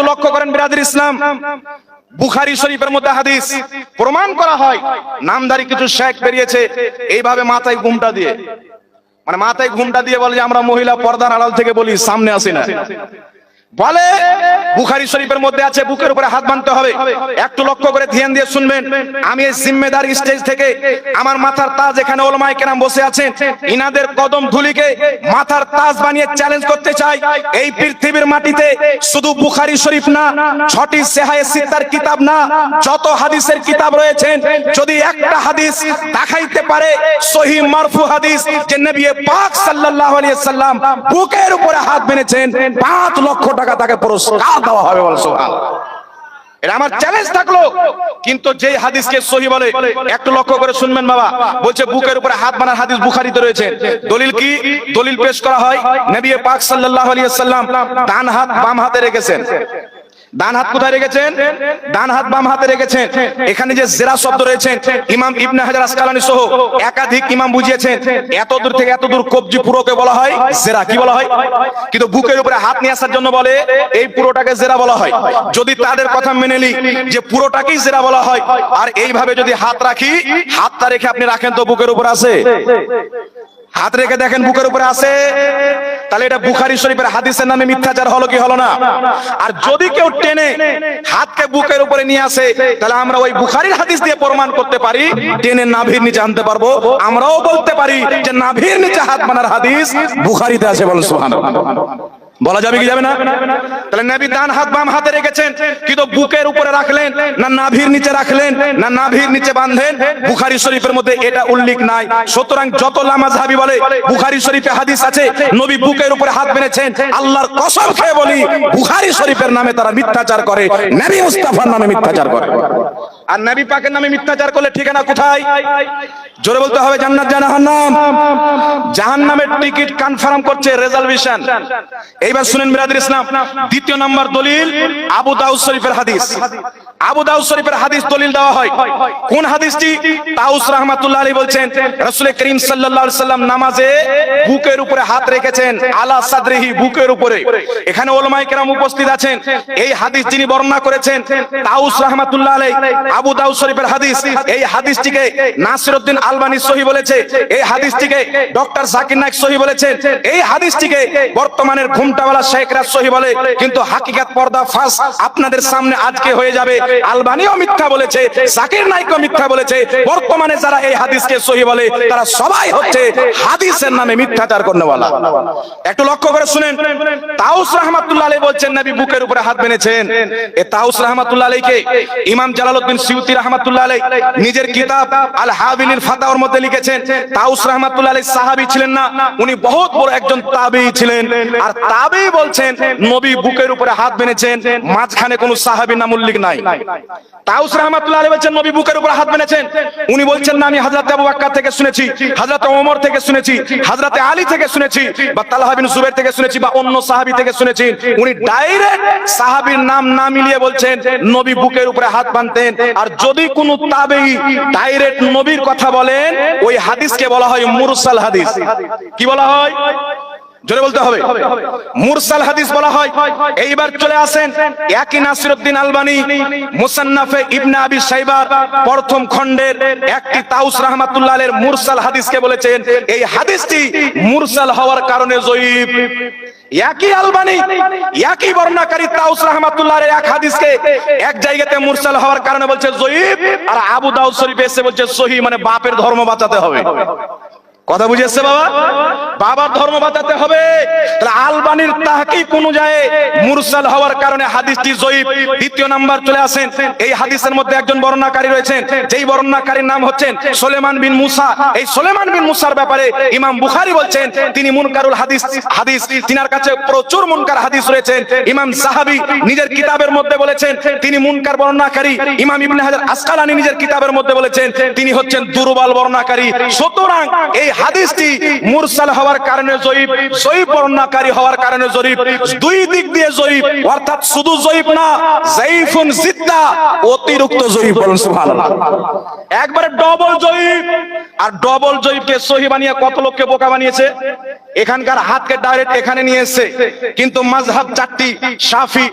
লক্ষ্য করেন বিরাদর ইসলাম, বুখারী শরীফের মধ্যে হাদিস প্রমাণ করা হয়, নামধারী কিছু শেখ বেরিয়েছে এইভাবে মাথায় ঘুমটা দিয়ে, মানে মাথায় ঘুমটা দিয়ে বলে যে আমরা মহিলা পর্দার আড়াল থেকে বলি, সামনে আসি না। বলে বুখারী শরীফের মধ্যে আছে বুকের উপরে হাত বাঁধতে হবে। একটু লক্ষ্য করে ধ্যান দিয়ে শুনবেন, আমি এই জিম্মেদার স্টেজ থেকে আমার মাথার তাজ, এখানে ওলামায়ে কেরাম বসে আছেন, ইনাদের কদম ধুলিকে মাথার তাজ বানিয়ে চ্যালেঞ্জ করতে চাই। এই পৃথিবীর মাটিতে শুধু বুখারী শরীফ না, 6টি সেহায়ে সিত্তার কিতাব না, যত হাদিসের কিতাব রয়েছেন, যদি একটা হাদিস দেখাইতে পারে সহিহ মারফু হাদিস যে নবী পাক সাল্লাল্লাহু আলাইহি সাল্লাম বুকের উপরে হাত বেঁধেছেন, 5 লক্ষ টাকা তাকে পুরস্কার দেওয়া হবে। বল সুবহানাল্লাহ। এটা আমার চ্যালেঞ্জ থাকলো। কিন্তু যে হাদিসকে সহিহ বলে, একটু লক্ষ্য করে শুনবেন বাবা, বলছে বুকের উপরে হাত বানার হাদিস বুখারীতে রয়েছে। দলিল কি? দলিল পেশ করা হয়, নবী পাক সাল্লাল্লাহু আলাইহি সাল্লাম ডান হাত বাম হাতে রেখেছেন। ডান হাত কোথায় রেখেছেন? ডান হাত বাম হাতে রেখেছেন। এখানে যে জেরা শব্দ রয়েছে, ইমাম ইবনে হাজার আসকালানী সহ একাধিক ইমাম বুঝিয়েছেন, এত দূর থেকে এত দূর কবজি পুরোকে বলা হয় জেরা। কি বলা হয়? কিন্তু বুকের উপরে হাত নিয়ে আসার জন্য বলে এই পুরোটাকে জেরা বলা হয়। যদি তাদের কথা মেনে নিই যে পুরোটাকেই জেরা বলা হয়, আর এইভাবে যদি হাত রাখি, হাতটা রেখে আপনি রাখেন তো বুকের উপর আছে, হাত রেখে দেখেন বুকের উপরে আছে, তাহলে এটা বুখারী শরীফের হাদিসের নামে মিথ্যাচার হলো কি হলো না? আর যদি কেউ টেনে হাতকে বুকের উপরে নিয়ে আসে, তাহলে আমরা ওই বুখারীর হাদিস দিয়ে প্রমাণ করতে পারি, টেনে নাভির নিচে আনতে পারবো। আমরাও বলতে পারি যে নাভির নিচে হাত বানার হাদিস বুখারীতে আছে। বলেন সুবহানাল্লাহ। বলা যাবে কি যাবে না? তাহলে নবী ডান হাত বাম হাতে রেখেছেন, কিন্তু বুকের উপরে রাখলেন না নাভির নিচে রাখলেন না নাভির নিচে বাঁধলেন, বুখারী শরীফের মধ্যে এটা উল্লেখ নাই। সুতরাং যত লামাযহাবী বলে বুখারী শরীফে হাদিস আছে নবী বুকের উপরে হাত বেঁধেছেন, আল্লাহর কসম খেয়ে বলি বুখারী শরীফের নামে তারা মিথ্যাচার করে, নবী মুস্তাফার নামে মিথ্যাচার করে। আর নবী পাকের নামে মিথ্যাচার করলে ঠিকানা কোথায়? জোরে বলতে হবে, জান্নাত জাহান্নাম। জাহান্নামের টিকিট কনফার্ম করছে রিজার্ভেশন। এইবার শুনেন বিরাদর ইসলাম, দ্বিতীয় নম্বর দলিল আবু দাউদ শরীফের হাদিস। আবু দাউদ শরীফের হাদিস দলিল দেওয়া হয়। কোন হাদিসটি? তাউস রাহমাতুল্লাহ আলাইহি বলছেন রাসূল করিম সাল্লাল্লাহু আলাইহি সাল্লাম নামাজে বুকের উপরে হাত রেখেছেন, আলা সাদরিহি, বুকের উপরে। এখানে উলামায়ে কেরাম উপস্থিত আছেন। এই হাদিস যিনি বর্ণনা করেছেন তাউস রাহমাতুল্লাহ আলাইহি, আবু দাউদ শরীফের হাদিস। এই হাদিসটিকে নাসিরউদ্দিন আলবানী সহিহ বলেছে, এই হাদিসটিকে ডক্টর জাকির নায়েক সহিহ বলেছেন, এই হাদিসটিকে বর্তমানের ঘুমটাওয়ালা শেখরা সহিহ বলে। কিন্তু হাকিকাত পর্দা ফাঁস আপনাদের সামনে আজকে হয়ে যাবে। আলবানীও মিথ্যা বলেছে, জাকির নায়েকও মিথ্যা বলেছে। বর্তমানে যারা এই হাদিসকে সহিহ বলে তারা সবাই হচ্ছে হাদিসের নামে মিথ্যাচার করনেওয়ালা। একটু লক্ষ্য করে শুনেন, তাউস রাহমাতুল্লাহ আলাইহি বলছেন নবী বুকের উপরে হাত বেঁধেছেন। এই তাউস রাহমাতুল্লাহ আলাইহিকে ইমাম জালালউদ্দিন সিয়ুতী রাহমাতুল্লাহ আলাইহি নিজের কিতাব আল হাবিলিল ফাতাওয়ার মধ্যে লিখেছেন, তাউস রাহমাতুল্লাহ আলাইহি সাহাবী ছিলেন না, উনি বহুত বড় একজন তাবেঈ ছিলেন। আর তাবেঈ বলছেন নবী বুকের উপরে হাত বেঁধেছেন, মাঝখানে কোনো সাহাবীর নাম উল্লেখ নাই। তাউস রাহমাতুল্লাহ আলাইহি বলছেন নবী বুকের উপরে হাত বেঁধেছেন। উনি বলছেন না আমি হযরত আবু বকর থেকে শুনেছি, হযরত ওমর থেকে শুনেছি, হযরত আলী থেকে শুনেছি, বা তালহা বিন জুবাইর থেকে শুনেছি, বা অন্য সাহাবী থেকে শুনেছি। উনি ডাইরেক্ট সাহাবীর নাম না মিলিয়ে বলছেন নবী বুকের উপরে হাত বাঁধতেন। আর যদি কোনো তাবেঈ ডাইরেক্ট নবীর কথা বলেন, ওই হাদিসকে বলা হয় মুরসাল হাদিস। কি বলা হয়? জোরে বলতে হবে, মুরসাল হাদিস বলা হয়। এইবার চলে আসেন একই নাসিরউদ্দিন আলবানী মুসান্নাফে ইবনে আবি শাইবা প্রথম খণ্ডের একটি তাউস রাহমাতুল্লাহ আলাইহির মুরসাল হাদিসকে বলেছেন এই হাদিসটি মুরসাল হওয়ার কারণে যঈফ। একই আলবানী, একই বর্ণনাকারী তাউস রাহমাতুল্লাহ আলাইহি এক হাদিসকে এক জায়গাতে মুরসাল হওয়ার কারণে বলছে যঈফ, আর আবু দাউদ শরীফে এসে বলছে সহিহ, মানে বাপের ধর্ম বাঁচাতে হবে। কথা বুঝেছে বাবা? বাবার ধর্ম বাঁচাতে হবে। তাহলে আলবানীর তাহকিক অনুযায়ী মুরসাল হওয়ার কারণে হাদিসটি যঈফ। দ্বিতীয় নাম্বার চলে আসেন, এই হাদিসের মধ্যে একজন বর্ণনাকারী রয়েছেন, যেই বর্ণনাকারীর নাম হচ্ছেন সুলাইমান বিন মুসা। এই সুলাইমান বিন মুসার ব্যাপারে ইমাম বুখারী বলছেন তিনি মুনকারুল হাদিস, তিনার কাছে প্রচুর মুনকার হাদিস রয়েছেন। ইমাম সাহাবী নিজের কিতাবের মধ্যে বলেছেন তিনি মুনকার বর্ণনাকারী। ইমাম ইবনে হাজার আসকালানী নিজের কিতাবের মধ্যে বলেছেন তিনি হচ্ছেন দুর্বল বর্ণনাকারী। সুতরাং এই হাদিসটি মুরসাল হওয়ার কারণে যঈফ, যঈফ বর্ণনাকারী হওয়ার কারণে যঈফ, দুই দিক দিয়ে যঈফ। অর্থাৎ শুধু যঈফ না, যায়ফুন জিদ্দা, অতিরিক্ত যঈফ। বলুন সুবহানাল্লাহ। একবারে ডবল যঈফ। আর ডবল যঈফকে সহিহ বানিয়ে কত লোককে বোকা বানিয়েছে। এখানকার হাতকে ডাইরেক্ট এখানে নিয়ে এসেছে, কিন্তু মাযহাব চারটি, শাফি,